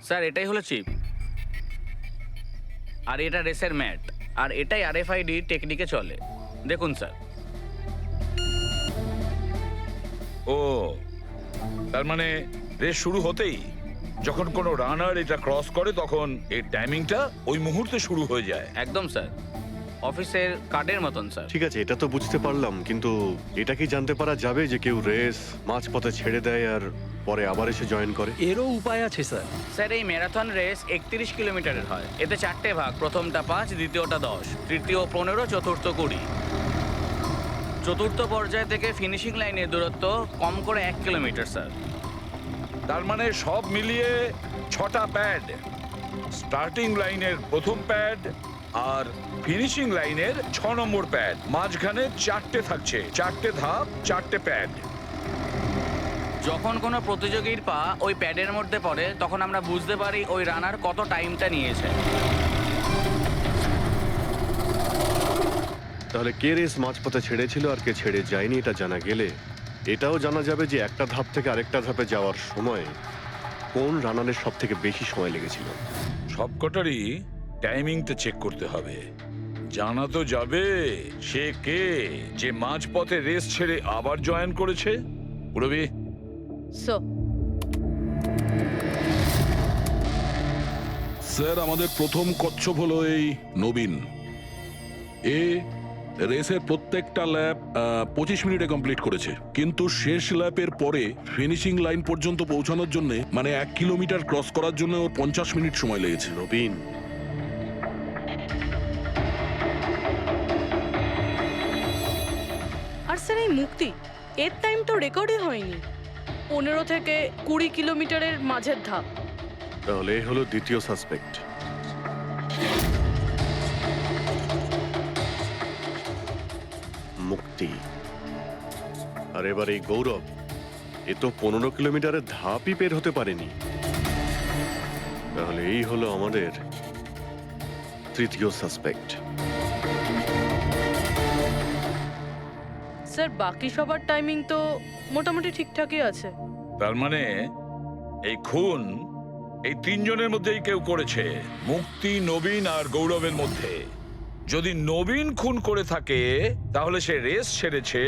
Sir এটাই হলো chip, আর এটা রেসের ম্যাট, আর এটাই RFID টেকনিকে চলে। দেখুন স্যার। ও, তার মানে রেস শুরু হতেই যখন কোনো রানার এটা ক্রস করে তখন এই টাইমিংটা ওই মুহূর্তে শুরু হয়ে যায়। একদম স্যার, অফিসের কার্ডের মতন স্যার। ঠিক আছে, এটা তো বুঝতে পারলাম, কিন্তু এটা কি জানতে পারা যাবে যে কেউ রেস মাঝপথে ছেড়ে দেয় আর পরে আবার এসে জয়েন করে? এরও উপায় আছে স্যার। স্যার এই ম্যারাথন রেস 31 কিলোমিটারের হয়। এতে 4টে ভাগ, প্রথমটা 5, দ্বিতীয়টা 10, তৃতীয় 15, চতুর্থ 20। চতুর্থ পর্যায় থেকে ফিনিশিং লাইনের দূরত্ব কম করে 1 কিলোমিটার স্যার। তার মানে সব মিলিয়ে 6টা প্যাড, স্টার্টিং লাইনের প্রথম প্যাড আর ফিনিশিং লাইনের 6 নম্বর প্যাড, মাঝখানে 4টে থাকছে, 4টে ধাপ, 4টে প্যাড। যখন কোনো প্রতিযোগীর পা ওই প্যাডের মধ্যে পড়ে তখন আমরা বুঝতে পারি ওই রানার কত টাইমটা নিয়েছে। তাহলে কে রেস মাঝপথে ছেড়েছিল আর কে ছেড়ে যায়নি এটা জানা গেলে এটাও জানা যাবে যে একটা ধাপ থেকে আরেকটা ধাপে যাওয়ার সময় কোন রানারের সব থেকে বেশি সময় লেগেছিল। সবকটারই টাইমিংটা চেক করতে হবে। জানা তো যাবে সে কে যে মাঝপথে রেস ছেড়ে আবার জয়েন করেছে। পুরবি, স্যার আমাদের প্রথম কচ্ছপ হলো এই নবীন। এ রেসের প্রত্যেকটা ল্যাপ 25 মিনিটে কমপ্লিট করেছে, কিন্তু শেষ ল্যাপের পরে ফিনিশিং লাইন পর্যন্ত পৌঁছানোর জন্য মানে 1 কিলোমিটার ক্রস করার জন্য ওর 50 মিনিট সময় লেগেছে। নবীন, আর স্যার এই মুক্তি, এর টাইম তো রেকর্ডই হয়নি। 15 থেকে 20 কিলোমিটারের মাঝের ধাপ। তাহলে এই হলো দ্বিতীয় সাসপেক্ট। মুক্তি। আর এবার এই গৌরব, এ তো 15 কিলোমিটারের ধাপই বের হতে পারেনি। তাহলে এই হলো আমাদের তৃতীয় সাসপেক্ট। স্যার বাকি সবার টাইমিং তো মোটামুটি ঠিকঠাকই আছে। তার মানে এই খুন এই তিনজনের মধ্যেই কেউ করেছে, মুক্তি, নবীন আর গৌরবের মধ্যে। যদি নবীন খুন করে থাকে তাহলে সে রেস ছেড়েছে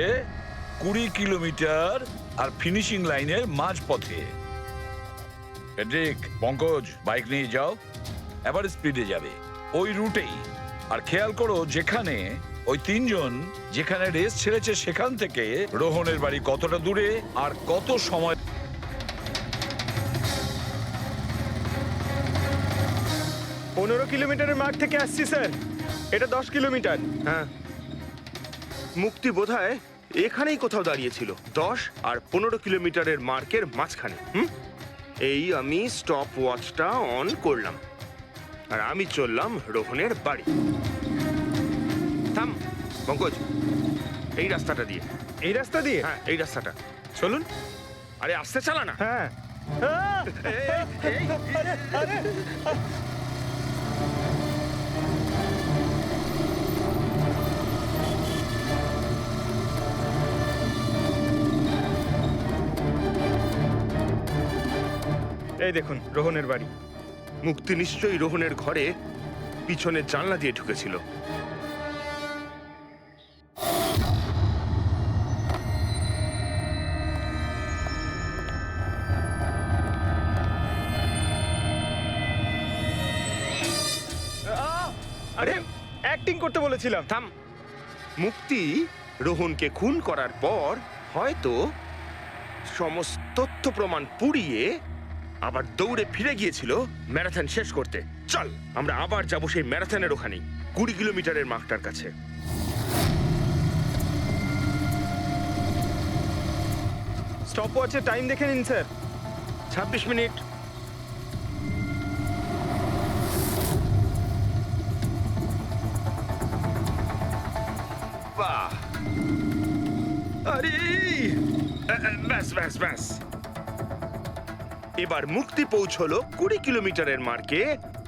20 কিলোমিটার আর ফিনিশিং লাইনের মাঝপথে। হেড্রিক, পঙ্কজ, বাইক নিয়ে যাও, এবার স্পিডে যাবে ওই রুটেই। আর খেয়াল করো যেখানে ওই তিনজন যেখানে রেস ছেড়েছে সেখান থেকে রোহনের বাড়ি কতটা দূরে আর কত সময়। 15 কিলোমিটারের মাঠ থেকে আসছি স্যার, এটা 10 কিলোমিটার। হ্যাঁ, মুক্তি বোধহয় এখানেই কোথাও দাঁড়িয়েছিল, 10 আর 15 কিলোমিটারের মার্কের মাঝখানে। এই আমি স্টপ ওয়াচটা অন করলাম আর আমি চললাম রোহনের বাড়ি। থাম পঙ্কজ, এই রাস্তাটা দিয়ে। এই রাস্তা দিয়ে? হ্যাঁ, এই রাস্তাটা চলুন। আরে আস্তে চালা না। হ্যাঁ। এই দেখুন রোহনের বাড়ি। মুক্তি নিশ্চয়ই রোহনের ঘরে পিছনের জানলা দিয়ে ঢুকেছিল। আরে অ্যাক্টিং করতে বলেছিলাম। থাম। মুক্তি রোহনকে খুন করার পর হয়তো সমস্ত তথ্য প্রমাণ পুড়িয়ে আবার দৌড়ে ফিরে গিয়েছিল ম্যারাথন শেষ করতে। চল আমরা আবার যাব সেই ম্যারাথনের ওখানেই, 20 কিলোমিটারের মার্কটার কাছে। স্টপ ওয়াচে টাইম দেখে নিন স্যার। 26 মিনিট। বাহ, আরে ব্যাস ব্যাস ব্যাস। এবার মুক্তি পৌঁছলো 20 কিলোমিটারের মার্কে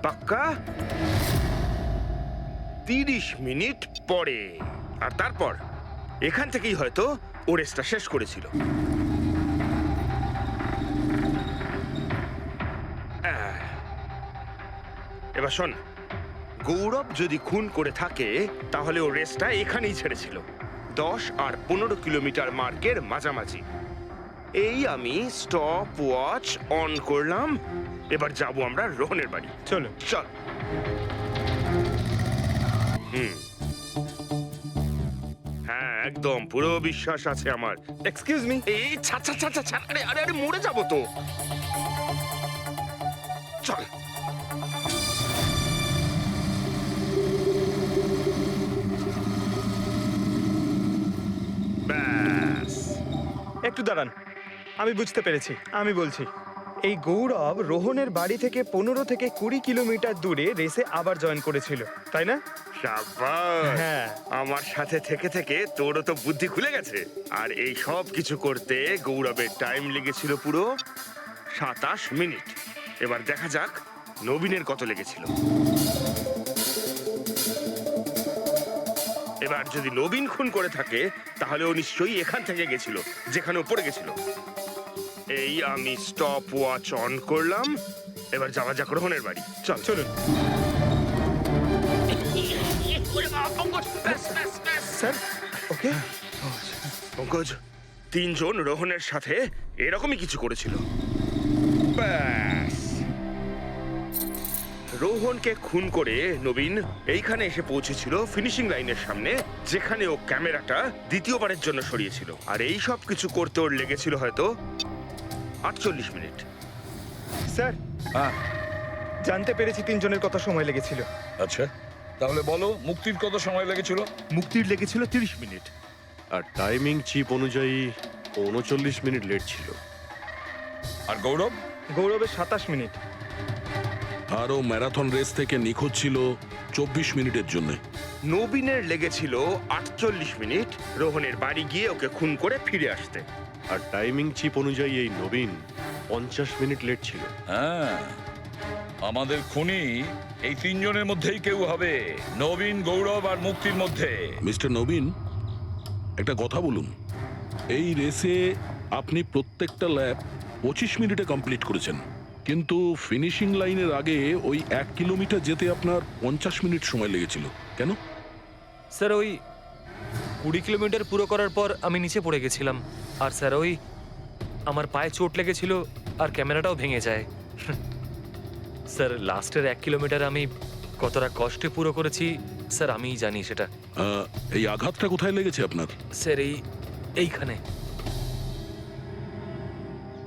পাক্কা 30 মিনিট পরে। আর তারপর এখান থেকেই হয়তো ও রেসটা শেষ করেছিল। এবার শোন, গৌরব যদি খুন করে থাকে তাহলে ও রেসটা এখানেই ছেড়েছিল, 10 আর 15 কিলোমিটার মার্কের মাঝামাঝি। এই আমি স্টপ ওয়াচ অন করলাম। এবার যাব আমরা রোহনের বাড়ি। চলো। চল। হ্যাঁ, একদম পুরো বিশ্বাস আছে আমার। Excuse me. এই ছাড় ছাড় ছাড় ছাড়, আরে আরে আরে মরে যাবো তো। চল। ব্যাস। একটু দাঁড়ান, আমি বুঝতে পেরেছি। আমি বলছি, এই গৌরব রোহনের বাড়ি থেকে 15 থেকে 20 কিলোমিটার দূরে রেসে আবার জয়েন করেছিল, তাই না? শাবাশ। হ্যাঁ। আমার সাথে থেকে থেকে তোরও তো বুদ্ধি খুলে গেছে। আর এই সব কিছু করতে গৌরবের টাইম লেগেছিল পুরো 27 মিনিট। এবার দেখা যাক নবীনের কত লেগেছিল। এবার যদি নবীন খুন করে থাকে তাহলে ও নিশ্চয়ই এখান থেকে গেছিল, যেখানে ও পড়ে গেছিল। এই আমি স্টপ ওয়াচ অন করলাম। এবার যাওয়া যাক রোহনের বাড়ি। চল। চলুন। স্যার, ওকে। পঙ্কজ, 3 জন রোহনের সাথে এরকমই কিছু করেছিল। ব্যাস। রোহনকে খুন করে নবীন এইখানে এসে পৌঁছেছিল ফিনিশিং লাইনের সামনে, যেখানে ও ক্যামেরাটা দ্বিতীয়বারের জন্য সরিয়েছিল। আর এই সব কিছু করতে ওর লেগেছিল হয়তো 48 মিনিট। স্যার, জানতে পেরেছি 3 জনের কত সময় লেগেছিল। আচ্ছা, তাহলে বলো মুক্তির কত সময় লেগেছিল? মুক্তির লেগেছিল 30 মিনিট। আর টাইমিং চিপ অনুযায়ী 39 মিনিট লেট ছিল। আর গৌরব? গৌরবের 27 মিনিট। আরও ম্যারাথন রেস থেকে নিখোঁজ ছিল 24 মিনিটের জন্য। নবীনের লেগেছিল 48 মিনিট রোহনের বাড়ি গিয়ে ওকে খুন করে ফিরে আসতে। আর টাইমিং চিপ অনুযায়ী এই নবীন 50 মিনিট লেট ছিল। হ্যাঁ, আমাদের খুনি এই 3 জনের মধ্যেই কেউ হবে, নবীন, গৌরব আর মুক্তির মধ্যে। মিস্টার নবীন, একটা কথা বলুন। এই রেসে আপনি প্রত্যেকটা ল্যাপ 25 মিনিটে কমপ্লিট করেছেন, কিন্তু ফিনিশিং লাইনের আগে ওই 1 কিলোমিটার যেতে আপনার 50 মিনিট সময় লেগেছিল। কেন? স্যার, ওই 20 কিলোমিটার পুরো করার পর আমি নিচে পড়ে গেছিলাম। আর স্যার, ওই আমার পায়ে চোট লেগেছিল আর ক্যামেরাটাও ভেঙে যায়। স্যার, লাস্টের 1 কিলোমিটার আমি কতটা কষ্টে পুরো করেছি স্যার আমিই জানি সেটা। এই আঘাতটা কোথায় লেগেছে আপনার? স্যার, এইখানে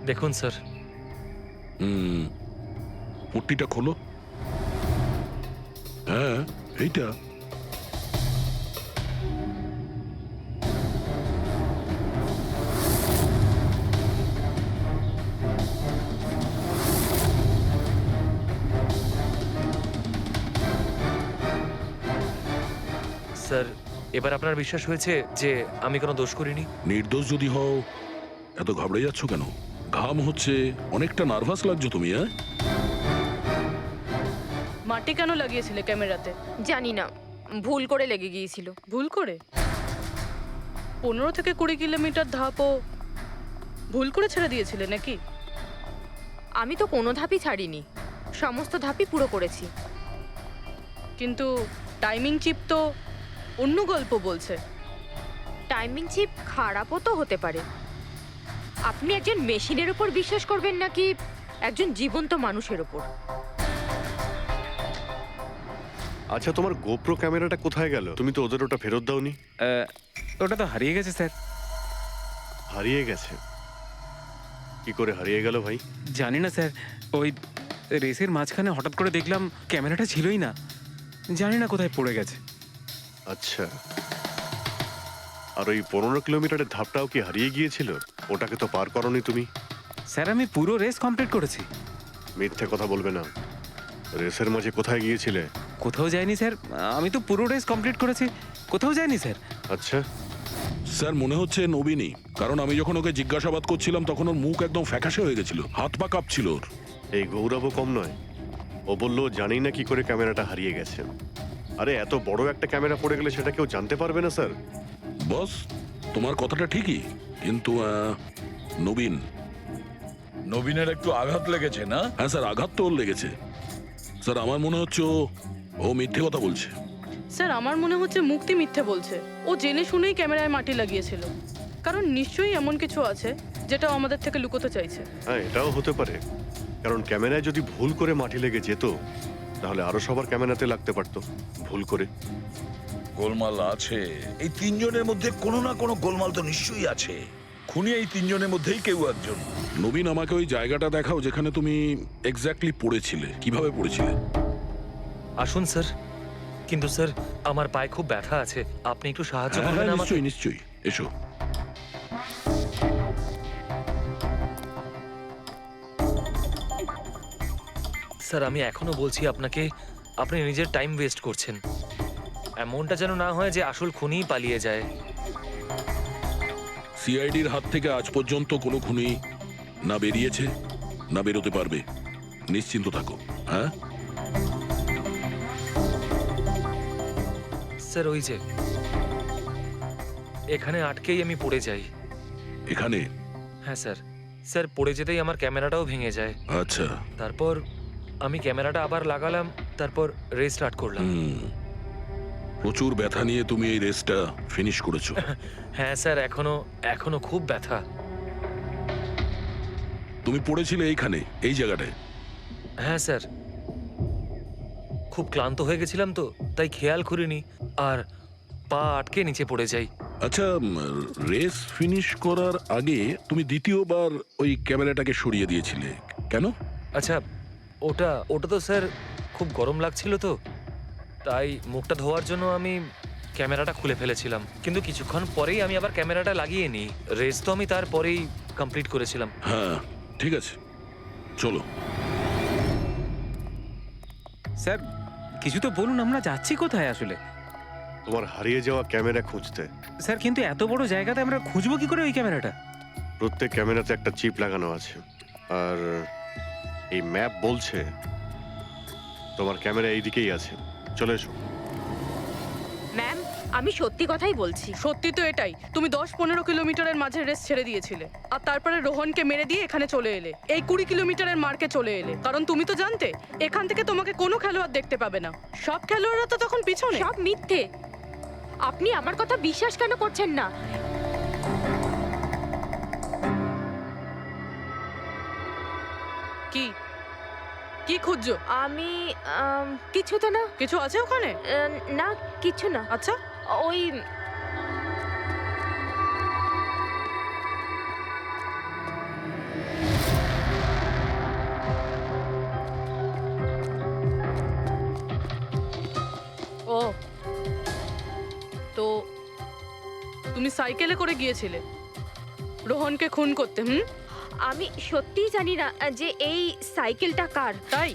দেখুন স্যার। পট্টিটা খোলো। হ্যাঁ, এইটা। স্যার, এবার আপনার বিশ্বাস হয়েছে যে আমি কোনো দোষ করিনি? নির্দোষ যদি হও, এত ঘাবড়ে যাচ্ছ কেন? ঘাম হচ্ছে, অনেকটা নার্ভাস লাগছো তুমি। হ্যাঁ, মাটি কেন লাগিয়েছিলে ক্যামেরাতে? জানি না, ভুল করে লেগে গিয়েছিল। ভুল করে? 15 থেকে 20 কিলোমিটার ধাপও ভুল করে ছেড়ে দিয়েছিলে নাকি? আমি তো কোনো ধাপই ছাড়িনি, সমস্ত ধাপই পুরো করেছি। কিন্তু টাইমিং চিপ তো অন্য গল্প বলছে। টাইমিং চিপ খারাপও তো হতে পারে। আপনি একজন মেশিনের উপর বিশ্বাস করবেন নাকি একজন জীবন্ত মানুষের উপর? আচ্ছা, তোমার গোপ্রো ক্যামেরাটা কোথায় গেল? তুমি তো ওদের ওটা ফেরত দাওনি। ওটা তো হারিয়ে গেছে স্যার। হারিয়ে গেছে? কি করে হারিয়ে গেল ভাই? জানি না স্যার, ওই রেসের মাঝখানে হঠাৎ করে দেখলাম ক্যামেরাটা ছিলই না। জানি না কোথায় পড়ে গেছে। আচ্ছা, আর ওই 15 কিলোমিটারের ধাপটাও কি হারিয়ে গিয়েছিল? ওটাকে তো পার করনি তুমি। স্যার, আমি পুরো রেস কমপ্লিট করেছি। মিথ্যে কথা বলবে না। রেসের মাঝে কোথায় গিয়েছিলে? কোথাও যাইনি স্যার, আমি তো পুরো রেস কমপ্লিট করেছি, কোথাও যাইনি স্যার। আচ্ছা, স্যার মনে হচ্ছে নবীনই, কারণ আমি যখন ওকে জিজ্ঞাসাবাদ করছিলাম তখন ওর মুখ একদম ফ্যাকাশে হয়ে গেছিল, হাত পা কাঁপছিল ওর। এই গৌরবও কম নয়। ও বললো জানি না কি করে ক্যামেরাটা হারিয়ে গেছে। আরে এত বড় একটা ক্যামেরা পড়ে গেলে সেটা কেউ জানতে পারবে না স্যার। বস, তোমার কথাটা ঠিকই, কিন্তু নবীনের একটু আঘাত লেগেছে না? হ্যাঁ স্যার, আঘাত তো ওর লেগেছে। স্যার আমার মনে হচ্ছে ও মিথ্যে কথা বলছে। স্যার আমার মনে হচ্ছে মুক্তি মিথ্যে বলছে। ও জেনে শুনেই ক্যামেরায় মাটি লাগিয়েছিল, কারণ নিশ্চয়ই এমন কিছু আছে যেটা ও আমাদের থেকে লুকোতে চাইছে। হ্যাঁ, এটাও হতে পারে, কারণ ক্যামেরায় যদি ভুল করে মাটি লেগে যেত তাহলে আরো সবার ক্যামেরাতে লাগতে পারতো ভুল করে। গোলমাল আছে, এই তিনজনের মধ্যে কোনো না কোনো গোলমাল তো নিশ্চয়ই আছে। খুনি এই তিনজনের মধ্যেই কেউ একজন। নবীন, আমাকে ওই জায়গাটা দেখাও যেখানে তুমি এক্স্যাক্টলি পড়েছিলে। কিভাবে পড়েছিলে? আসুন স্যার। কিন্তু স্যার আমার পায়ে খুব ব্যথা আছে, আপনি একটু সাহায্য হ্যাঁ, করবেন হ্যাঁ, আমাকে? নিশ্চয়ই নিশ্চয়ই, এসো। স্যার আমি এখনো বলছি আপনাকে, আপনি নিজের টাইম ওয়েস্ট করছেন। এমনটা যেন না হয় যে আসল খুনিই পালিয়ে যায়। সিআইডির হাত থেকে আজ পর্যন্ত কোনো খুনি না বেরিয়েছে না বেরোতে পারবে। নিশ্চিন্ত থাকো। হ্যাঁ, স্যার ওই যে এখানে আটকেই আমি পড়ে যাই। এখানে? হ্যাঁ স্যার। স্যার পড়ে যেতেই আমার ক্যামেরাটাও ভেঙে যায়। আচ্ছা। তারপর আমি ক্যামেরাটা আবার লাগালাম, তারপর রেস্টার্ট করলাম। প্রচুর ব্যথা নিয়ে তুমি এই রেসটা ফিনিশ করেছো। হ্যাঁ স্যার, এখনো খুব ব্যথা। তুমি পড়েছিলে এইখানে, এই জায়গাটায়? হ্যাঁ স্যার, খুব ক্লান্ত হয়ে গেছিলাম তো, তাই খেয়াল করিনি আর পা আটকে নিচে পড়ে যাই। আচ্ছা, রেস ফিনিশ করার আগে তুমি দ্বিতীয়বার ওই ক্যামেরাটাকে সরিয়ে দিয়েছিলে কেন? আচ্ছা, ওটা তো স্যার খুব গরম লাগছিল তো, তাই মুখটা ধোয়ার জন্য আমি ক্যামেরাটা খুলে ফেলেছিলাম। কিন্তু কিছুক্ষণ পরেই আমি আবার ক্যামেরাটা লাগিয়ে নিই। রেস তো আমি তারপরেই কমপ্লিট করেছিলাম। হ্যাঁ ঠিক আছে, চলো। স্যার কিছু তো বলুন, আমরা যাচ্ছি কোথায় আসলে? তোমার হারিয়ে যাওয়া ক্যামেরা খুঁজতে। স্যার কিন্তু এত বড় জায়গাতে আমরা খুঁজবো কি করে ওই ক্যামেরাটা? প্রত্যেক ক্যামেরাতে একটা চিপ লাগানো আছে, আর এই ম্যাপ বলছে তোমার ক্যামেরা এইদিকেই আছে। চলে এসো। ম্যাম, আমি সত্যি কথাই বলছি। সত্যি তো এটাই, তুমি 10-15 কিলোমিটারের মাঝে রেস ছেড়ে দিয়েছিলে, আর তারপরে রোহনকে মেরে দিয়ে এখানে চলে এলে, এই 20 কিলোমিটারের মার্কে চলে এলে। কারণ তুমি তো জানতে এখান থেকে তোমাকে কোনো খেলোয়াড় দেখতে পাবে না। সব খেলোয়াড়রা তো তখন পিছনে। সব মিথ্যে। আপনি আমার কথা বিশ্বাস কেন করছেন না? কি কি খুঁজছো? আমি কিছু তো না। কিছু আছে ওখানে? না, কিছু না। আচ্ছা, ওই ও তো তুমি সাইকেলে করে গিয়েছিলে রোহনকে খুন করতে? আমি সত্যিই জানি না যে এই সাইকেলটা কার। তাই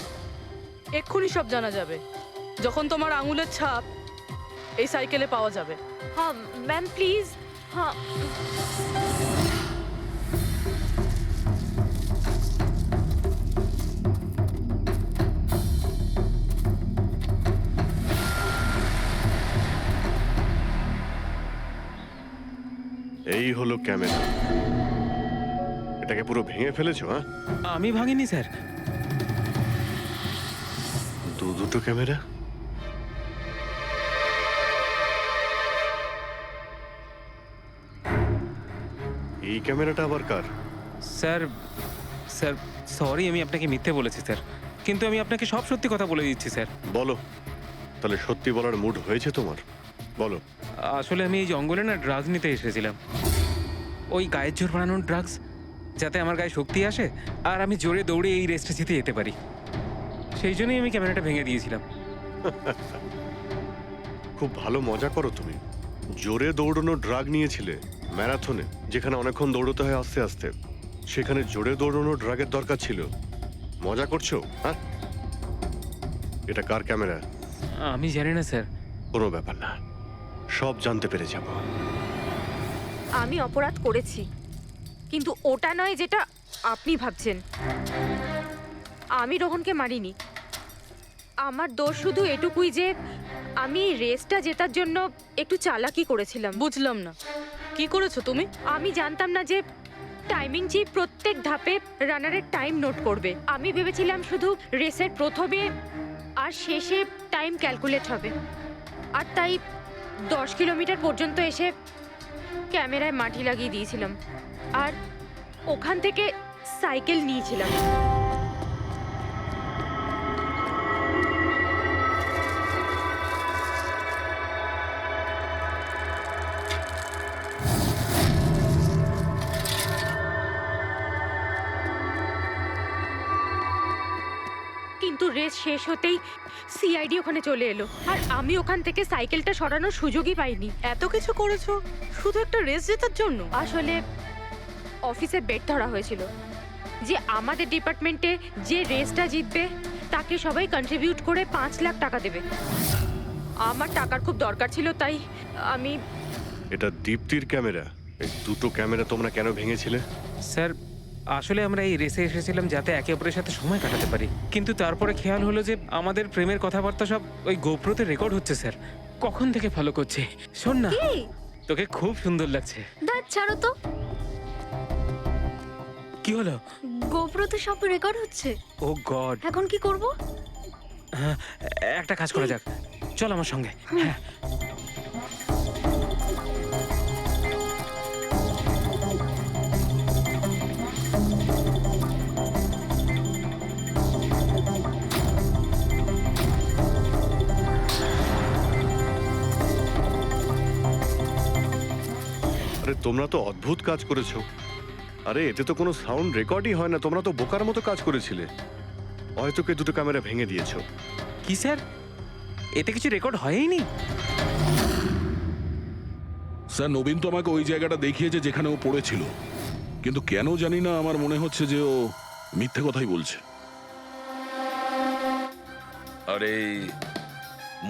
এক্ষুনি সব জানা যাবে যখন তোমার আঙুলের ছাপ এই সাইকেলে পাওয়া যাবে। হ্যাঁ ম্যাম, প্লিজ। হ্যাঁ, এই হলো ক্যামেরা। এটাকে পুরো ভেঙে ফেলেছো? হ্যাঁ, আমি ভাঙিনি স্যার। দুটো ক্যামেরা। এই ক্যামেরাটা আবার কার? স্যার স্যার সরি, আমি আপনাকে মিথ্যে বলেছি স্যার, কিন্তু আমি আপনাকে সব সত্যি কথা বলে দিচ্ছি স্যার। বলো, তাহলে সত্যি বলার মুড হয়েছে তোমার? বলো। আসলে আমি এই জঙ্গলে না ড্রাগস নিতে এসেছিলাম, ওই গায়ের জোর বানানোর ড্রাগস, যাতে আমার গায়ে শক্তি আসে আর আমি জোরে দৌড়ে এই রেসটা জিতে যেতে পারি। সেই জন্যই আমি ক্যামেরাটা ভেঙে দিয়েছিলাম। খুব ভালো মজা করো তুমি। জোরে দৌড়ানো ড্রাগ নিয়েছিলে ম্যারাথনে, যেখানে অনেকক্ষণ দৌড়তে হয় আস্তে আস্তে, সেখানে জোরে দৌড়ানো ড্রাগের দরকার ছিল। মজা করছো? হ্যাঁ, এটা কার ক্যামেরা? আমি জানি না স্যার। কোনো ব্যাপার না, সব জানতে পেরে যাব। আমি অপরাধ করেছি, কিন্তু ওটা নয় যেটা আপনি ভাবছেন। আমি রোহনকে মারিনি। আমার দোষ শুধু এটুকুই যে আমি রেসটা জেতার জন্য একটু চালাকি করেছিলাম। বুঝলাম না, কি করেছো তুমি? আমি জানতাম না যে টাইমিং চিপ প্রত্যেক ধাপে রানারের টাইম নোট করবে। আমি ভেবেছিলাম শুধু রেসের প্রথমে আর শেষে টাইম ক্যালকুলেট হবে। আর তাই 10 কিলোমিটার পর্যন্ত এসে ক্যামেরায় মাটি লাগিয়ে দিয়েছিলাম আর ওখান থেকে সাইকেল নিয়েছিলাম। কিন্তু রেস শেষ হতেই সিআইডি ওখানে চলে এলো আর আমি ওখান থেকে সাইকেলটা সরানোর সুযোগই পাইনি। এত কিছু করেছো শুধু একটা রেস জেতার জন্য? আসলে অফিসে বেট ধরা হয়েছিল যে আমাদের ডিপার্টমেন্টে যে রেসটা জিতবে তাকে সবাই কন্ট্রিবিউট করে 5 লাখ টাকা দেবে। আমার টাকার খুব দরকার ছিল, তাই আমি এটা দীপ্তির ক্যামেরা। এই দুটো ক্যামেরা তোমরা কেন ভেঙেছিলে? স্যার আসলে আমরা এই রেসে এসেছিলাম যাতে একে অপরের সাথে সময় কাটাতে পারি, কিন্তু তারপরে খেয়াল হলো যে আমাদের প্রেমের কথাবার্তা সব ওই গোপ্রোতে রেকর্ড হচ্ছে। স্যার কখন থেকে ফলো করছে। শোন না, তোকে খুব সুন্দর লাগছে। দাঁত ছাড়ো তো। কি হলো? গোপ্রোতে সব রেকর্ড হচ্ছে। ও গড, এখন কি করব? একটা কাজ করা যাক, চল আমার সঙ্গে। হ্যাঁ আরে তোমরা তো অদ্ভুত কাজ করেছো। আরে এতে তো কোনো সাউন্ড রেকর্ডই হয় না, তোমরা তো বোকার মতো কাজ করেছিলে। হয়তো কে দুটো ক্যামেরা ভেঙে দিয়েছো। কি স্যার, এতে কিছু রেকর্ড হয়নি? স্যার নবীন তো আমাকে ওই জায়গাটা দেখিয়েছে যেখানে ও পড়েছিল, কিন্তু কেন জানি না আমার মনে হচ্ছে যে ও মিথ্যে কথাই বলছে। আরে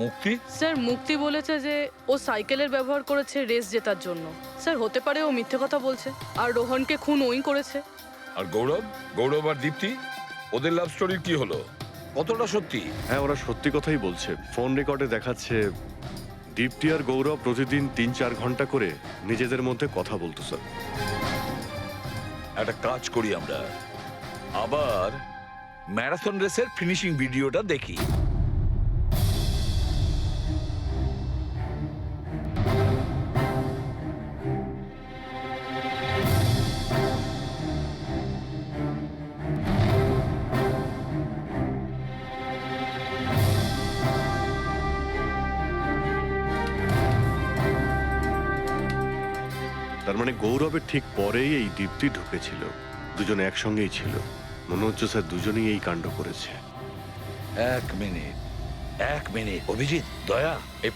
মুক্তি, স্যার মুক্তি বলেছে যে ও সাইকেলের ব্যবহার করেছে রেস জেতার জন্য। স্যার হতে পারে ও মিথ্যে কথা বলছে আর রোহনকে খুন ওই করেছে। আর গৌরব আর দীপ্তি, ওদের লাভ স্টোরির কি হলো? কতটা সত্যি? হ্যাঁ, ওরা সত্যি কথাই বলছে। ফোন রেকর্ডে দেখাচ্ছে দীপ্তি আর গৌরব প্রতিদিন 3-4 ঘন্টা করে নিজেদের মধ্যে কথা বলতো। স্যার একটা কাজ করি, আমরা আবার ম্যারাথন রেসের ফিনিশিং ভিডিওটা দেখি। তার মানে গৌরবের ঠিক পরেই এই দীপ্তি ঢুকেছিল। দুজনে একসঙ্গেই ছিল। মনে হচ্ছে স্যার দুজনেই এই কাণ্ড করেছে। এক মিনিট অভিজিৎ, দয়া, এই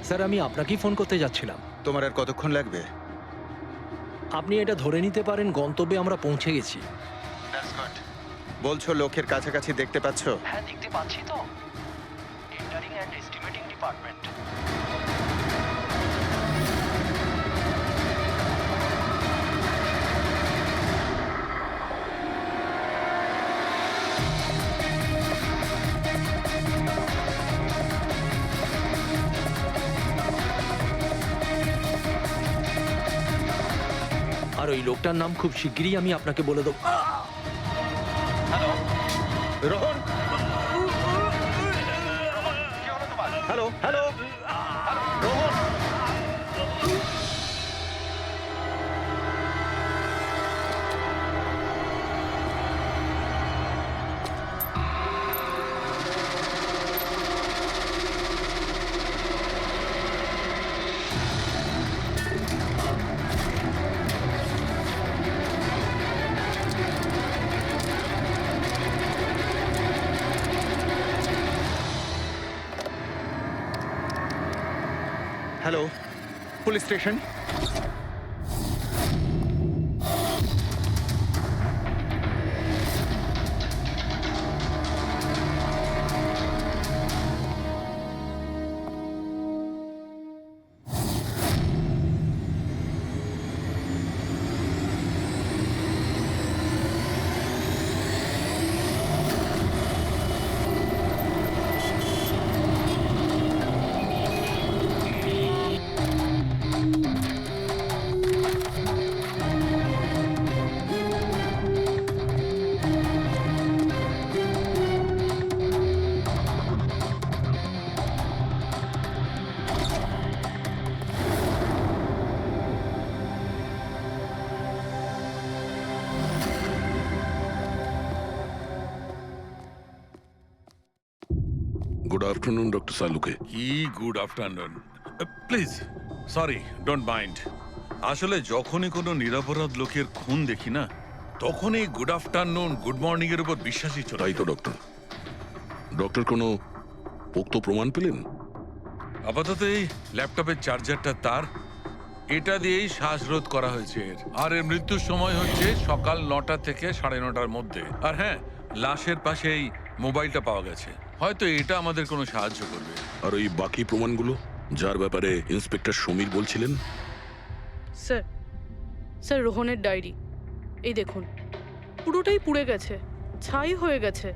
স্যার আমি আপনাকেই ফোন করতে যাচ্ছিলাম। তোমার আর কতক্ষণ লাগবে? আপনি এটা ধরে নিতে পারেন গন্তব্যে আমরা পৌঁছে গেছি। বলছো লোকের কাছাকাছি দেখতে পাচ্ছ? হ্যাঁ দেখতে পাচ্ছি তো। Tendering and estimating department. আর ওই লোকটার নাম খুব শিগগিরই আমি আপনাকে বলে দেবো। Rohan, hello hello, Rohan. Hello, police station. Good afternoon doctor Salunke. কি good afternoon. Please, sorry, don't mind. আসলে যখনই কোনো নিরপরাধ লোকের খুন দেখি না, তখনই গুড আফটারনুন, গুড মর্নিং এর উপর বিশ্বাসই চলে। তাই তো ডক্টর। ডক্টর কোনো পোক্ত প্রমাণ পেলেন? আপাতত এই ল্যাপটপের চার্জারটা তার, এটা দিয়েই শ্বাসরোধ করা হয়েছে এর। আর এর মৃত্যুর সময় হচ্ছে সকাল 9টা থেকে 9:30টার মধ্যে। আর হ্যাঁ, লাশের পাশে এই মোবাইলটা পাওয়া গেছে। হয়তো এটা আমাদের কোনো সাহায্য করবে। আর ওই বাকি প্রমাণগুলো যার ব্যাপারে ইন্সপেক্টর সমীর বলছিলেন? স্যার, স্যার রোহনের ডায়েরি এই দেখুন, পুরোটাই পুড়ে গেছে, ছাই হয়ে গেছে।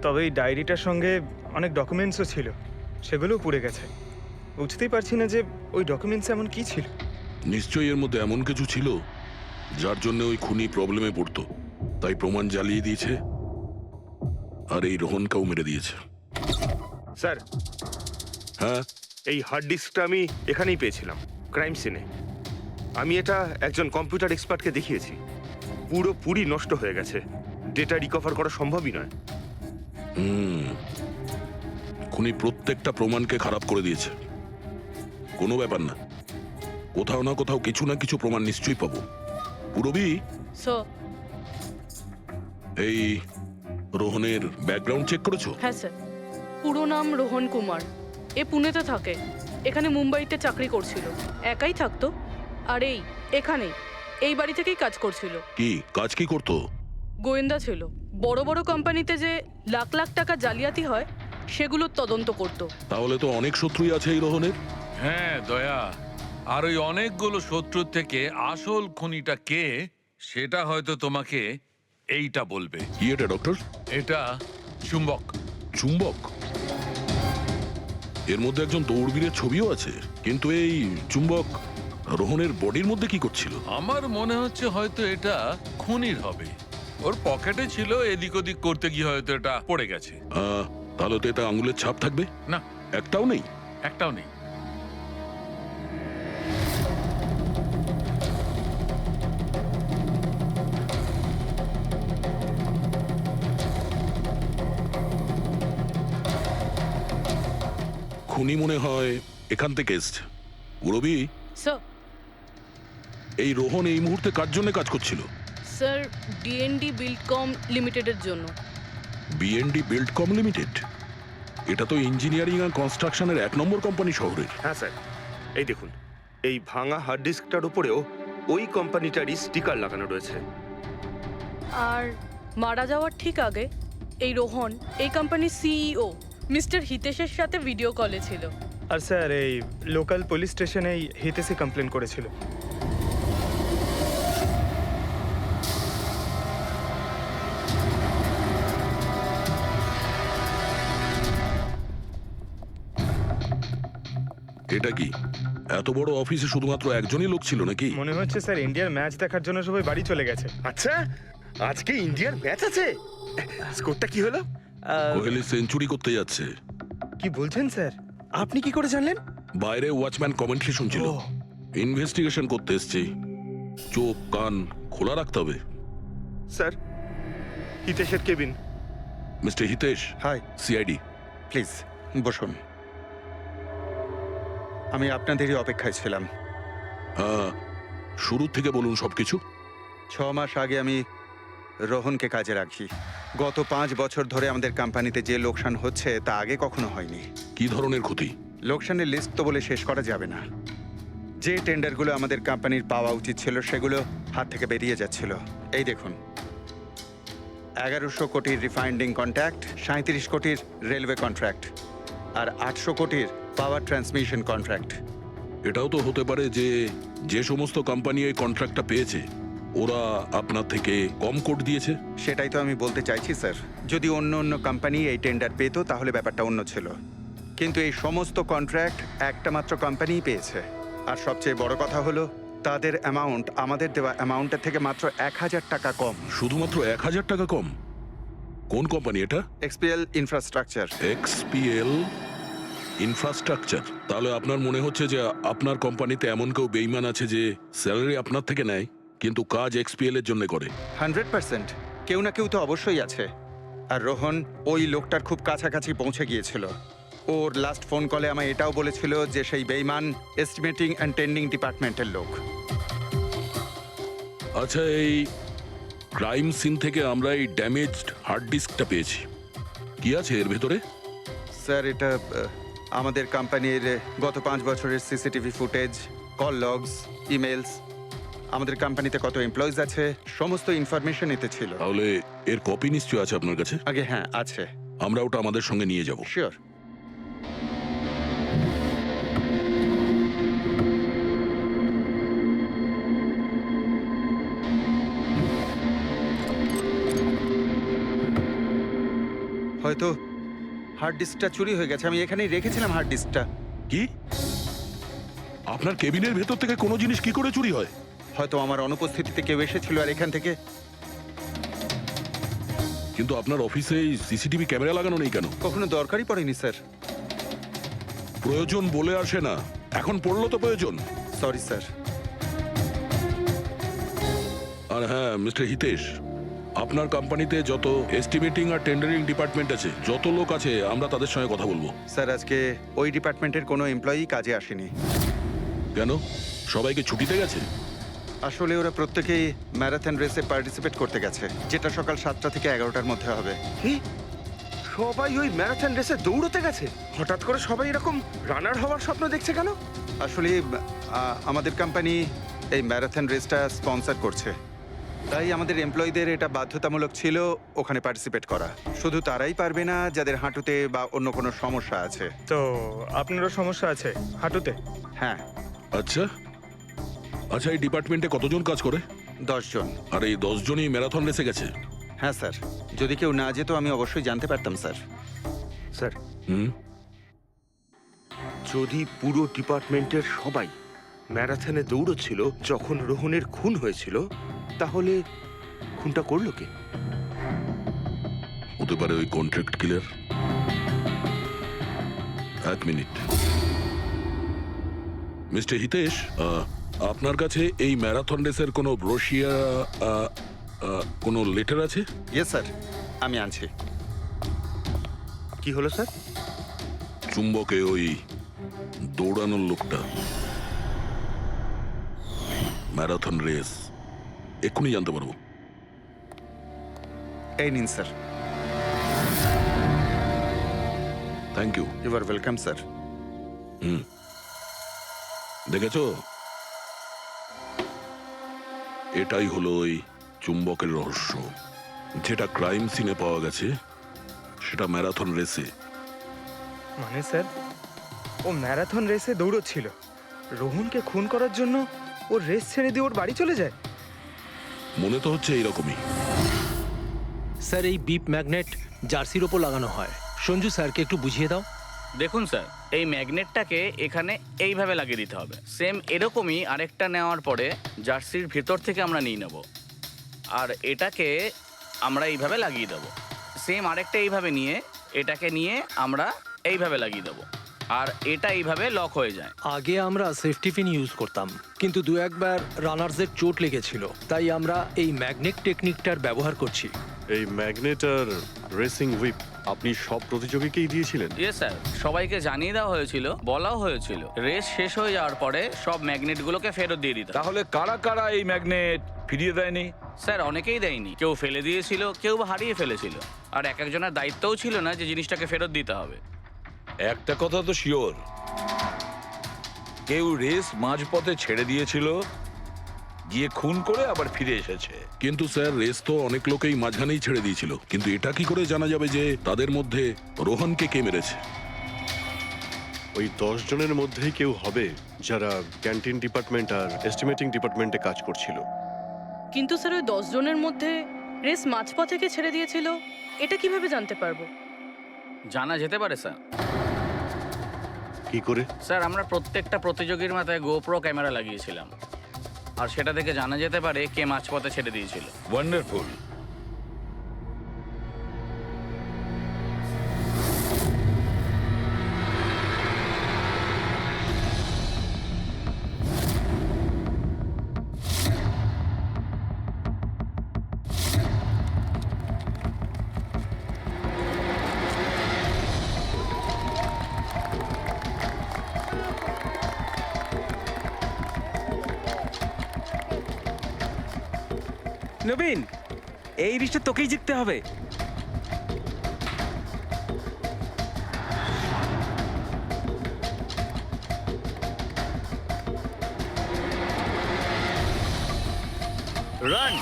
তবে এই ডায়েরিটার সঙ্গে অনেক ডকুমেন্টসও ছিল, সেগুলোও পুড়ে গেছে। বুঝতেই পারছি না যে ওই ডকুমেন্টস এমন কি ছিল। নিশ্চয়ই এর মধ্যে এমন কিছু ছিল যার জন্য ওই খুনি প্রবলেমে পড়তো, তাই প্রমাণ জ্বালিয়ে দিয়েছে আর এই রোহনকেও মেরে দিয়েছে। স্যার, হ্যাঁ, এই হার্ড ডিস্কটা আমি এখানেই পেয়েছিলাম, ক্রাইম সিনে। আমি এটা একজন কম্পিউটার এক্সপার্টকে দেখিয়েছি। পুরোপুরি নষ্ট হয়ে গেছে, ডেটা রিকভার করা সম্ভবই নয়। খুনি প্রত্যেকটা প্রমাণকে খারাপ করে দিয়েছে। কোনো ব্যাপার না, কোথাও না কোথাও কিছু না কিছু প্রমাণ নিশ্চয়ই পাবো। পুরবি, স্যার। এই রোহনের ব্যাকগ্রাউন্ড চেক করেছো? হ্যাঁ স্যার, পুরো নাম রোহন কুমার। এ পুনেতে থাকে, এখানে মুম্বাইতে চাকরি করছিল, একাই থাকতো। আর এখানেই এই বাড়ি থেকেই কাজ করছিল। কি কাজ কি করতো? গোয়েন্দা ছিল। বড় বড় কোম্পানিতে যে লাখ লাখ টাকা জালিয়াতি হয় সেগুলোর তদন্ত করত। তাহলে তো অনেক শত্রুই আছে এই রোহনের। হ্যাঁ দয়া, আর ওই অনেকগুলো শত্রুর থেকে আসল খুনিটা কে সেটা হয়তো তোমাকে এইটা বলবে। কি এটা ডক্টর? এটা চুম্বক। চুম্বক? এর মধ্যে একজন দৌড়বীরের ছবিও আছে, কিন্তু এই চুম্বক রোহনের বডির মধ্যে কি করছিল? আমার মনে হচ্ছে হয়তো এটা খুনির হবে। ওর পকেটে ছিল, এদিক ওদিক করতে গিয়ে হয়তো এটা পড়ে গেছে। তাহলে তো এটা আঙুলের ছাপ থাকবে। না, একটাও নেই। একটাও নেই। খুনি মনে হয় এখান থেকে এসছে। রবি, স্যার। এই রোহন এই মুহূর্তে কার জন্য কাজ করছিল? স্যার, ডিএনডি বিল্ডকম লিমিটেডের জন্য। BND Buildcom limited? এটা তো ইঞ্জিনিয়ারিং আর কনস্ট্রাকশনের 1 নম্বর কোম্পানি শহরের। হ্যাঁ স্যার, এই দেখুন, এই ভাঙা হার্ড ডিস্কটার উপরেও ওই কোম্পানিটারই স্টিকার লাগানো রয়েছে। আর মারা যাওয়ার ঠিক আগে এই রোহন এই কোম্পানির সিইও মিস্টার হিতেশের সাথে ভিডিও কলে ছিল। আর স্যার, এই লোকাল পুলিশ স্টেশনেই হিতেশি কমপ্লেন করেছিল। এটা কি এত বড় অফিসে শুধুমাত্র একজনই লোক ছিল নাকি? মনে হচ্ছে স্যার ইন্ডিয়ার ম্যাচ দেখার জন্য সবাই বাড়ি চলে গেছে। আচ্ছা, আজকে ইন্ডিয়ার ম্যাচ আছে? স্কোরটা কি হলো? কোহলি সেঞ্চুরি করতে যাচ্ছে। কি বলছেন স্যার? আপনি কি করে জানলেন? বাইরে ওয়াচম্যান কমেন্ট্রি শুনছিল। ইনভেস্টিগেশন করতে এসেছি, চোখ কান খোলা রাখতে হবে। স্যার, হিতেশের cabin. Mister Hitesh. Hi. CID. Please বসুন। আমি আপনাদেরই অপেক্ষায় ছিলাম। শুরু থেকে বলুন সবকিছু। 6 মাস আগে আমি রোহনকে কাজে রাখি। গত 5 বছর ধরে আমাদের কোম্পানিতে যে লোকসান হচ্ছে তা আগে কখনো হয়নি। কি ধরনের ক্ষতি? লোকসানের লিস্ট তো বলে শেষ করা যাবে না। যে টেন্ডারগুলো আমাদের কোম্পানির পাওয়া উচিত ছিল সেগুলো হাত থেকে বেরিয়ে যাচ্ছিল। এই দেখুন, 1100 কোটির রিফাইন্ডিং কন্ট্রাক্ট, 37 কোটির রেলওয়ে কন্ট্রাক্ট, আর 800 কোটির পাওয়ার ট্রান্সমিশন কন্ট্রাক্ট। এটাও তো হতে পারে যে যে সমস্ত কোম্পানি এই কন্ট্রাক্টটা পেয়েছে ওরা আপনার থেকে কম কোট দিয়েছে। সেটাই তো আমি বলতে চাইছি স্যার। যদি অন্য অন্য কোম্পানি এই টেন্ডার পেতো তাহলে ব্যাপারটা অন্য ছিল, কিন্তু এই সমস্ত কন্ট্রাক্ট একটা মাত্র কোম্পানিই পেয়েছে। আর সবচেয়ে বড় কথা হলো তাদের অ্যামাউন্ট আমাদের দেওয়া অ্যামাউন্টের থেকে মাত্র 1000 টাকা কম। শুধুমাত্র 1000 টাকা কম? কোন কোম্পানি এটা? XPL infrastructure. XPL infrastructure. তাহলে আপনার মনে হচ্ছে যে আপনার কোম্পানিতে এমন কেউ বেইমান আছে যে স্যালারি আপনার থেকে নেয় কিন্তু কাজ এক্সপিএল এর জন্য করে? 100% কেউ না কেউ তো অবশ্যই আছে। আর রোহন ওই লোকটার খুব কাছাকাছি পৌঁছে গিয়েছিল। ওর লাস্ট ফোন কলে আমায় এটাও বলেছিল যে সেই বেইমান এস্টিমেটিং অ্যান্ড টেন্ডিং ডিপার্টমেন্টের লোক। আচ্ছা, এই ক্রাইম সিন থেকে আমরা এই ড্যামেজড হার্ড ডিস্কটা পেয়েছি, কি আছে এর ভেতরে? স্যার, এটা আমাদের কোম্পানির গত 5 বছরের CCTV footage, call logs, emails, আমাদের কোম্পানিতে কত এমপ্লয়িজ আছে, সমস্ত ইনফরমেশন এতে ছিল। তাহলে এর কপি নিশ্চয়ই আছে আপনার কাছে? আগে হ্যাঁ আছে। আমরা ওটা আমাদের সঙ্গে নিয়ে যাব। শিওর। হয়তো হার্ড ডিস্কটা চুরি হয়ে গেছে। আমি এখানেই রেখেছিলাম হার্ড ডিস্কটা। কি? আপনার কেবিনের ভেতর থেকে কোনো জিনিস কি করে চুরি হয়? হয়তো আমার অনুপস্থিতিতে কেউ এসেছিল আর এখান থেকে। কিন্তু আপনার অফিসে এই সিসিটিভি ক্যামেরা লাগানো নেই কেন? কখনো দরকারই পড়েনি স্যার। প্রয়োজন বলে আসে না, এখন পড়লো তো প্রয়োজন। Sorry sir. আর হ্যাঁ মিস্টার হিতেশ, আপনার কোম্পানিতে যত এস্টিমেটিং আর টেন্ডারিং ডিপার্টমেন্ট আছে, যত লোক আছে, আমরা তাদের সঙ্গে কথা বলবো। স্যার, আজকে ওই ডিপার্টমেন্টের কোনো এমপ্লয়ি কাজে আসেনি। কেন? সবাইকে ছুটিতে গেছে? আসলে ওরা প্রত্যেকেই ম্যারাথন রেসে পার্টিসিপেট করতে গেছে, যেটা সকাল 7টা থেকে 11টার মধ্যে হবে। কি সবাই ওই ম্যারাথন রেসে দৌড়তে গেছে? হঠাৎ করে সবাই এরকম রানার হওয়ার স্বপ্ন দেখছে কেন? আসলে আমাদের কোম্পানি এই ম্যারাথন রেসটা স্পন্সর করছে, তাই আমাদের এমপ্লয়ীদের এটা বাধ্যতামূলক ছিল ওখানে পার্টিসিপেট করা। শুধু তারাই পারবে না যাদের হাঁটুতে বা অন্য কোনো সমস্যা আছে। তো আপনারও সমস্যা আছে হাঁটুতে? হ্যাঁ। আচ্ছা আচ্ছা, এই ডিপার্টমেন্টে কতজন কাজ করে? 10 জন। আর এই 10 জনই ম্যারাথন রেসে গেছে? হ্যাঁ স্যার, যদি কেউ না যেত আমি অবশ্যই জানতে পারতাম স্যার। স্যার, হুম, যদি পুরো ডিপার্টমেন্টের সবাই ম্যারাথনে দৌড়চ্ছিল যখন রোহনের খুন হয়েছিল, তাহলে খুনটা করলো কে? হতে পারে ওই কন্ট্রাক্ট কিলার। এক মিনিট মিস্টার হিতেশ, আপনার কাছে এই ম্যারাথন রেসের কোনো ব্রোশিয়া, কোনো লেটার আছে? ইয়েস স্যার, আমি আনছি। কি হলো স্যার? চুম্বকে ওই দৌড়ানোর লোকটা, ম্যারাথন রেস, এক্ষুনি জানতে পারবো। এই নিন sir. Thank you. You are welcome sir. Hmm, দেখেছো, এটাই হলো ওই চুম্বকের রহস্য। যেটা ক্রাইম সিনে পাওয়া গেছে সেটা ম্যারাথন রেসে। মানে স্যার, ও ম্যারাথন রেসে দৌড়চ্ছিল, রোহনকে খুন করার জন্য ও রেস ছেড়ে দিয়ে ওর বাড়ি চলে যায়? মনে তো হচ্ছে এইরকমই। স্যার, এই বিপ ম্যাগনেট জার্সির ওপর লাগানো হয়। সঞ্জু স্যারকে একটু বুঝিয়ে দাও। দেখুন স্যার, এই ম্যাগনেটটাকে এখানে এইভাবে লাগিয়ে দিতে হবে। সেম এরকমই আরেকটা নেওয়ার পরে জার্সির ভেতর থেকে আমরা নিয়ে নেব, আর এটাকে আমরা এইভাবে লাগিয়ে দেবো। সেম আরেকটা এইভাবে নিয়ে এটাকে নিয়ে আমরা এইভাবে লাগিয়ে দেবো, আর এটা এইভাবে লক হয়ে যায়। আগে আমরা সেফটি পিন ইউজ করতাম, কিন্তু দু একবার রানার্সদের চোট লেগেছিল, তাই আমরা এই ম্যাগনেট টেকনিকটার ব্যবহার করছি। এই ম্যাগনেট আর রেসিং হুইপ আপনি সব প্রতিযোগীকেই দিয়েছিলেন? ইয়েস স্যার, সবাইকে জানিয়ে দেওয়া হয়েছিল, বলাও হয়েছিল রেস শেষ হয়ে যাওয়ার পরে সব ম্যাগনেটগুলোকে ফেরত দিয়ে দিতে। তাহলে কারা কারা এই ম্যাগনেট ফিরিয়ে দেয়নি? স্যার, অনেকেই দেয়নি, কেউ ফেলে দিয়েছিল, কেউ বা হারিয়ে ফেলেছিল, আর এক একজনের দায়িত্বও ছিল না যে জিনিসটাকে ফেরত দিতে হবে। একটা কথা তো শিওর, কেউ রেস মাঝপথে ছেড়ে দিয়েছিল, গিয়ে খুন করে আবার ফিরে এসেছে। কিন্তু স্যার রেস তো অনেক লোকেই মাঝখানেই ছেড়ে দিয়েছিল, কিন্তু এটা কি করে জানা যাবে যে তাদের মধ্যে রোহনকে কে মেরেছে? ওই 10 জনের মধ্যেই কেউ হবে যারা ক্যান্টিন ডিপার্টমেন্ট আর এস্টিমেটিং ডিপার্টমেন্টে কাজ করছিল। কিন্তু স্যার ওই 10 জনের মধ্যে রেস মাঝপথ থেকে ছেড়ে দিয়েছিল, এটা কিভাবে জানতে পারবো? জানা যেতে পারে স্যার। কি করে? স্যার আমরা প্রত্যেকটা প্রতিযোগীর মাথায় গোপ্রো ক্যামেরা লাগিয়েছিলাম, আর সেটা থেকে জানা যেতে পারে কে মাঝপথে ছেড়ে দিয়েছিল। ওয়ান্ডারফুল। নবীন, এই রেসটা তোকেই জিততে হবে। রান।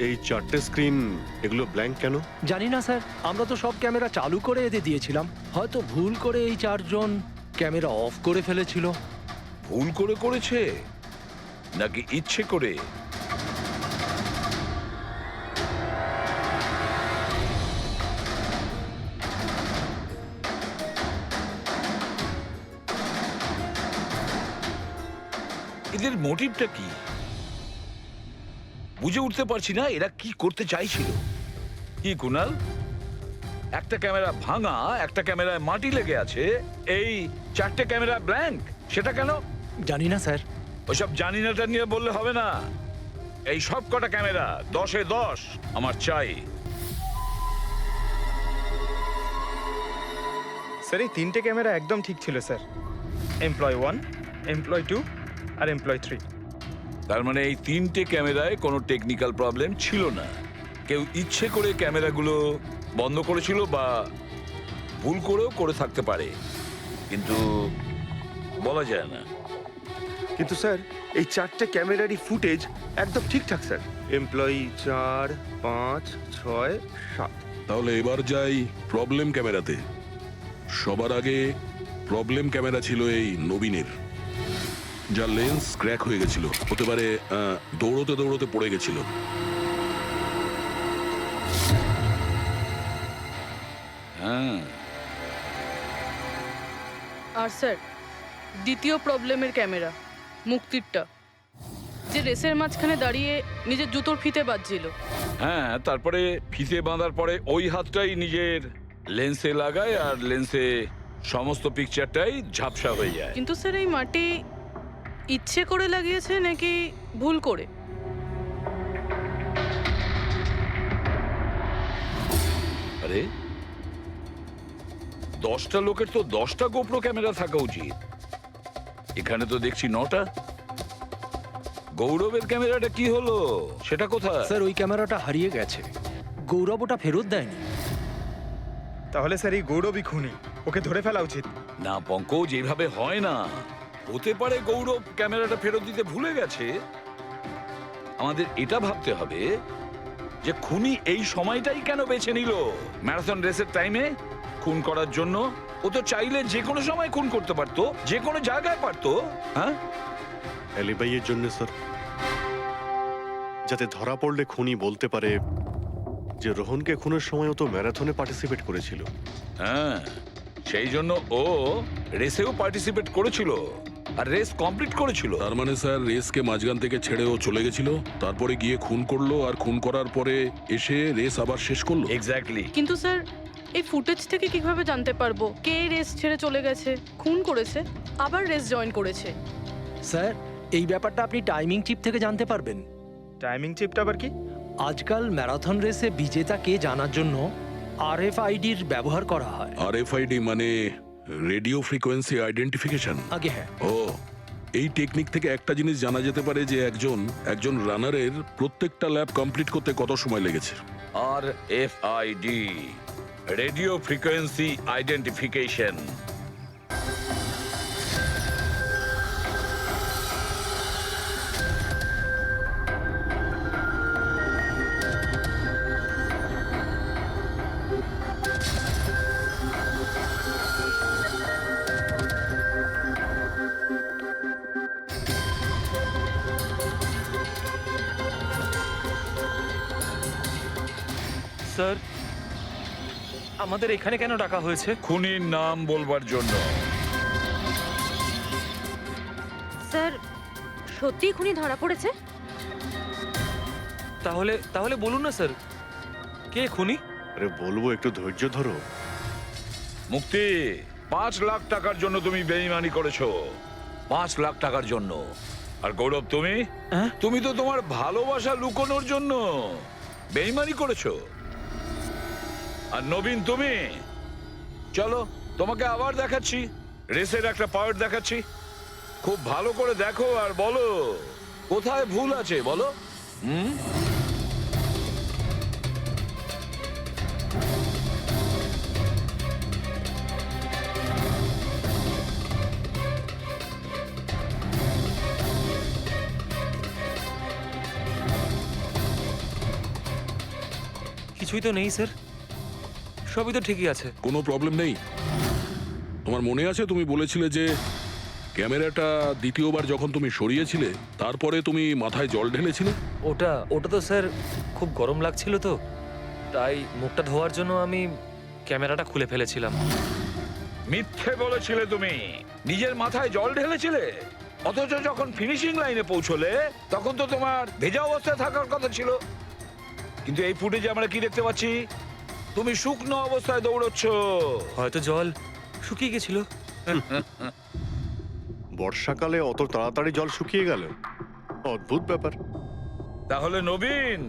এই 4টে স্ক্রিন, এগুলো ব্ল্যাঙ্ক কেন? জানি না স্যার, আমরা তো সব ক্যামেরা চালু করে এতে দিয়েছিলাম। হয়তো ভুল করে এই 4 জন ক্যামেরা অফ করে ফেলেছিল। ভুল করে করেছে নাকি ইচ্ছে করে? এদের মোটিভটা কি বুঝে উঠতে পারছি না, এরা কি করতে চাইছিল। কি কুনাল, একটা ক্যামেরা ভাঙা, একটা ক্যামেরায় মাটি লেগে আছে, এই 4টে ক্যামেরা ব্ল্যাঙ্ক, সেটা কেন? জানি না স্যার। ওইসব জানি নাটা নিয়ে বললে হবে না। এই সব কটা ক্যামেরা 10-এ 10 আমার চাই। স্যার এই 3টে ক্যামেরা একদম ঠিক ছিল স্যার। এমপ্লয় 1, এমপ্লয় 2 আর এমপ্লয় 3। তার মানে এই 3টে ক্যামেরায় কোনো টেকনিক্যাল প্রবলেম ছিল না। কেউ ইচ্ছে করে ক্যামেরাগুলো বন্ধ করেছিল বা ভুল করেও করে থাকতে পারে, কিন্তু বলা যায় না। কিন্তু স্যার এই 4টে ক্যামেরারই ফুটেজ একদম ঠিকঠাক স্যার। এমপ্লয়ি 4, 5, 6, 7। তাহলে এবার যাই প্রবলেম ক্যামেরাতে। সবার আগে প্রবলেম ক্যামেরা ছিল এই নবীনের, যার লেন্স ক্র্যাক হয়ে গেছিল। হতে পারে দৌড়তে দৌড়তে পড়ে গেছিল। হ্যাঁ, আর স্যার দ্বিতীয় প্রবলেমের ক্যামেরা, মুক্তিরটা, যে রেসের মাঝখানে দাঁড়িয়ে নিজের জুতোর ফিতে বাজছিল। হ্যাঁ, তারপরে ফিতে বাঁধার পরে ওই হাতটাই নিজের লেন্সে লাগায় আর লেন্সে সমস্ত পিকচারটাই ঝাপসা হয়ে যায়। কিন্তু স্যার এই মাটি ইচ্ছে করে লাগিয়েছে নাকি ভুল করে? আরে 10টা লোকের তো 10টা গোপ্রো ক্যামেরা থাকা উচিত, এখানে তো দেখছি 9টা। গৌরবের ক্যামেরাটা কি হলো, সেটা কোথায়? স্যার ওই ক্যামেরাটা হারিয়ে গেছে, গৌরব ওটা ফেরত দেয়নি। তাহলে স্যার এই গৌরবই খুনি, ওকে ধরে ফেলা উচিত। না পঙ্কজ, যেভাবে হয় না। হতে পারে গৌরব ক্যামেরাটা ফেরত দিতে ভুলে গেছে। আমাদের এটা ভাবতে হবে যে খুনি এই সময়টাই কেন বেছে নিল ম্যারাথন রেসের টাইমে খুন করার জন্য। ও তো চাইলে যে কোনো সময় খুন করতে পারতো, যে কোনো জায়গায় পারতো। হ্যাঁ, অ্যালিবাইয়ের জন্য স্যার, যাতে ধরা পড়লে খুনি বলতে পারে যে রোহনকে খুনের সময় ও তো ম্যারাথনে পার্টিসিপেট করেছিল। হ্যাঁ, সেই জন্য ও রেসেও পার্টিসিপেট করেছিল আর রেস কমপ্লিট করেছিল। তার মানে স্যার রেসকে মাঝখান থেকে ছেড়েও চলে গেছিল, তারপরে গিয়ে খুন করলো, আর খুন করার পরে এসে রেস আবার শেষ করলো। এক্স্যাক্টলি। কিন্তু স্যার এই ফুটেজ থেকে কিভাবে জানতে পারবো কে রেস ছেড়ে চলে গেছে, খুন করেছে, আবার রেস জয়েন করেছে? স্যার এই ব্যাপারটা আপনি টাইমিং চিপ থেকে জানতে পারবেন। টাইমিং চিপটা আবার কি? আজকাল ম্যারাথন রেসে বিজেতাকে জানার জন্য আরএফআইডির ব্যবহার করা হয়। আরএফআইডি মানে রেডিও ফ্রিকোয়েন্সি আইডেন্টিফিকেশন। আগে হ্যাঁ, ও, এই টেকনিক থেকে একটা জিনিস জানা যেতে পারে যে একজন রানারের প্রত্যেকটা ল্যাব কমপ্লিট করতে কত সময় লেগেছে। RFID, radio frequency identification. Sir, আমাদের এখানে কেন ডাকা হয়েছে? খুনির নাম বলবার জন্য। স্যার, সত্যিই খুনি ধরা পড়েছে? তাহলে তাহলে বলুন না স্যার, কে খুনি? আরে বলবো, একটু ধৈর্য ধরো। মুক্তি, 5 লাখ টাকার জন্য তুমি বেইমানি করেছো। 5 লাখ টাকার জন্য। আর গৌরব, তুমি হ্যাঁ? তুমি তো তোমার ভালোবাসা লুকোনোর জন্য বেইমানি করেছো। আর নবীন, তুমি চলো, তোমাকে আবার দেখাচ্ছি, রেসের একটা পার্ট দেখাচ্ছি। খুব ভালো করে দেখো আর বলো কোথায় ভুল আছে, বলো। কিছুই তো নেই স্যার, সবই তো ঠিকই আছে। কোনো প্রবলেম নেই। তোমার মনে আছে তুমি বলেছিলে যে ক্যামেরাটা দ্বিতীয়বার যখন তুমি সরিয়েছিলে তারপরে তুমি মাথায় জল ঢেলেছিলে? ওটা তো স্যার খুব গরম লাগছিল, তো তাই মুখটা ধোয়ার জন্য আমি ক্যামেরাটা খুলে ফেলেছিলাম। মিথ্যে বলেছিলে তুমি, নিজের মাথায় জল ঢেলেছিলে। অথচ যখন ফিনিশিং লাইনে পৌঁছলে তখন তো তোমার ভেজা অবস্থায় থাকার কথা ছিল। কিন্তু এই ফুটেজে আমরা কি দেখতে পাচ্ছি? তুমি শুকনো অবস্থায় দৌড়চ্ছ। হয়তো জল শুকিয়ে গেছিল। বর্ষাকালে অত তাড়াতাড়ি জল শুকিয়ে গেল, অদ্ভুত ব্যাপার। তাহলে নবীন,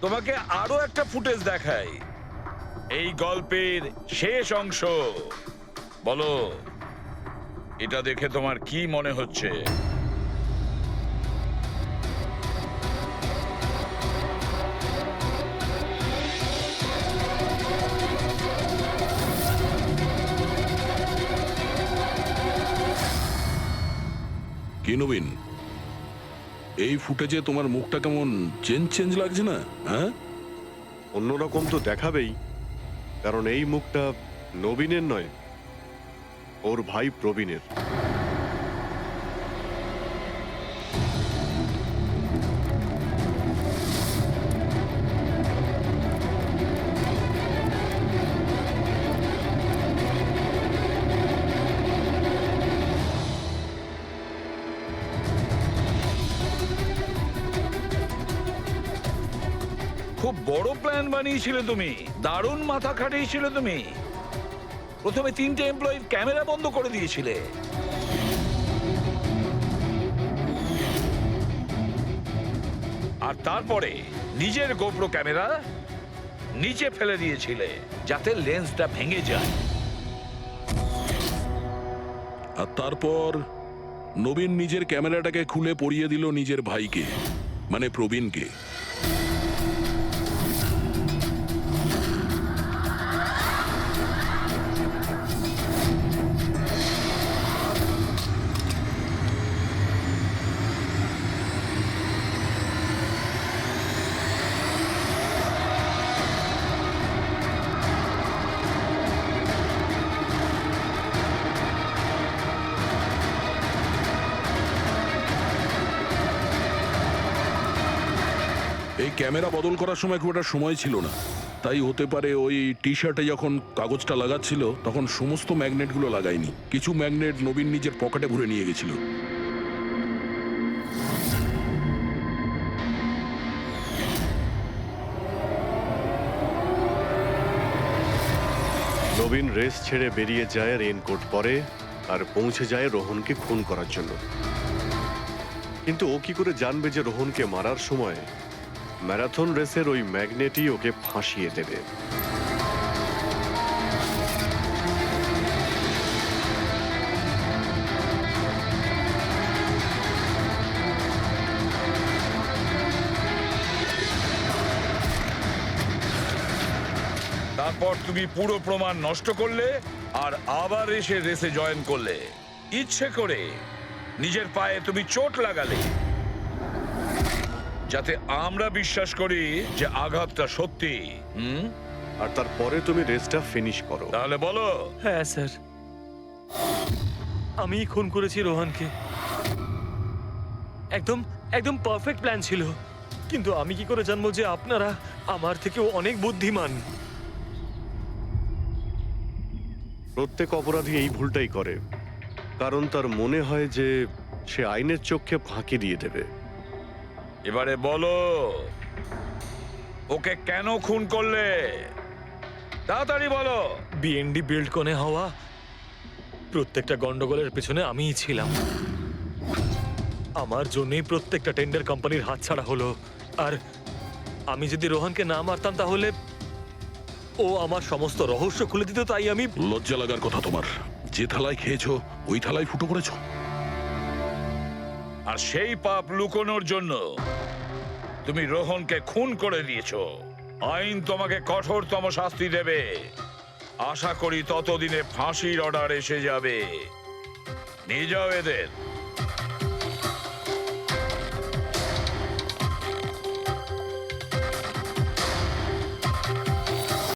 তোমাকে আরো একটা ফুটেজ দেখাই, এই গল্পের শেষ অংশ। বলো, এটা দেখে তোমার কি মনে হচ্ছে? কি নবীন, এই ফুটেজে তোমার মুখটা কেমন চেঞ্জ লাগছে না? হ্যাঁ, অন্যরকম তো দেখাবেই, কারণ এই মুখটা নবীনের নয়, ওর ভাই প্রবীণের। খুব বড় প্ল্যান বানিয়েছিলে তুমি, দারুণ মাথা খাটিয়েছিলে তুমি। প্রথমে 3টে এমপ্লয়ির ক্যামেরা বন্ধ করে দিয়েছিলে, আর তারপরে নিজের গোপ্রো ক্যামেরা নিচে ফেলে দিয়েছিলে যাতে লেন্সটা ভেঙে যায়। আর তারপর নবীন নিজের ক্যামেরাটাকে খুলে পরিয়ে দিল নিজের ভাইকে, মানে প্রবীণকে। এই ক্যামেরা বদল করার সময় খুব একটা সময় ছিল না, তাই হতে পারে ওই টি শার্টে যখন কাগজটা লাগাচ্ছিল তখন সমস্ত ম্যাগনেটগুলো লাগায়নি, কিছু ম্যাগনেট নবীন নিজের পকেটে ভরে নিয়ে গেছিল। নবীন রেস ছেড়ে বেরিয়ে যায় রেইনকোট পরে, আর পৌঁছে যায় রোহনকে খুন করার জন্য। কিন্তু ও কি করে জানবে যে রোহনকে মারার সময় ম্যারাথন রেসের ওই ম্যাগনেটই ওকে ফাঁসিয়ে দেবে? তারপর তুমি পুরো প্রমাণ নষ্ট করলে আর আবার এসে রেসে জয়েন করলে ইচ্ছে করে। নিজের পায়ে তুমি চোট লাগালে যাতে আমরা বিশ্বাস করি যে আঘাতটা সত্যি। আর তারপরে তুমি রেসটা ফিনিশ করো। তাহলে বলো। হ্যাঁ স্যার, আমি খুন করেছি রোহনকে। একদম একদম পারফেক্ট প্ল্যান ছিল, কিন্তু আমি কি করে জানবো যে আপনারা আমার থেকেও অনেক বুদ্ধিমান? প্রত্যেক অপরাধী এই ভুলটাই করে, কারণ তার মনে হয় যে সে আইনের চোখে ফাঁকি দিয়ে দেবে। এবারে বলো, ওকে কেন খুন করলে? তাড়াতাড়ি বলো। বিএনডি বিল্ডকনে হওয়া প্রত্যেকটা গন্ডগোলের পেছনে আমিই ছিলাম। আমার জন্যই প্রত্যেকটা টেন্ডার কোম্পানির হাতছাড়া হলো। আর আমি যদি রোহনকে না মারতাম তাহলে ও আমার সমস্ত রহস্য খুলে দিত। তাই আমি লজ্জা লাগার কথা তোমার। যে থালায় খেয়েছো ওই থালায় ফুটো করেছো। আর সেই পাপ লুকোনোর জন্য তুমি রোহনকে খুন করে দিয়েছো। আইন তোমাকে কঠোরতম শাস্তি দেবে। আশা করি ততদিনে ফাঁসির অর্ডার এসে যাবে। নিয়ে যাও এদের।